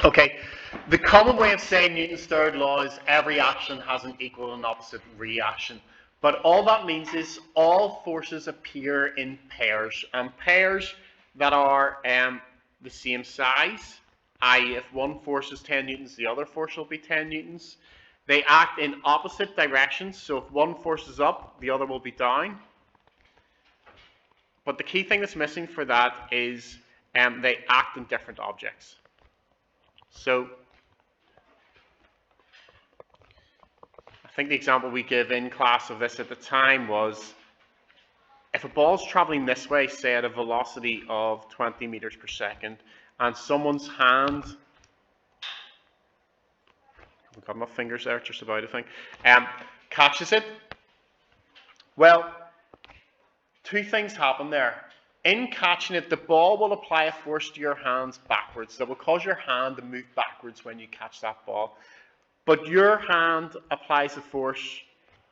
Okay, the common way of saying Newton's third law is every action has an equal and opposite reaction. But all that means is all forces appear in pairs, and pairs that are the same size, i.e. if one force is 10 newtons, the other force will be 10 newtons. They act in opposite directions, so if one force is up, the other will be down. But the key thing that's missing for that is they act in different objects. So I think the example we gave in class of this at the time was if a ball is traveling this way, say at a velocity of 20 meters per second, and someone's hand, I've got my fingers there just about, I think, catches it. Well, two things happen there. In catching it, the ball will apply a force to your hands backwards that will cause your hand to move backwards when you catch that ball. But your hand applies a force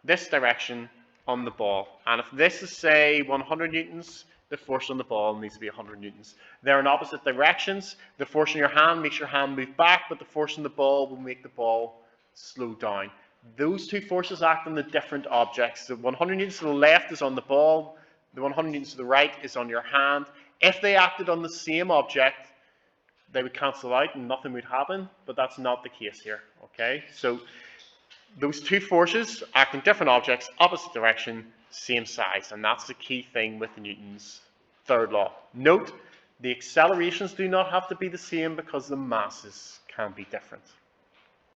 this direction on the ball. And if this is, say, 100 newtons, the force on the ball needs to be 100 newtons. They're in opposite directions. The force on your hand makes your hand move back, but the force on the ball will make the ball slow down. Those two forces act on the different objects. The 100 newtons to the left is on the ball. The 100 newtons to the right is on your hand. If they acted on the same object, they would cancel out and nothing would happen, but that's not the case here. Okay, so those two forces act in different objects, opposite direction, same size, and that's the key thing with Newton's third law. Note, the accelerations do not have to be the same because the masses can be different.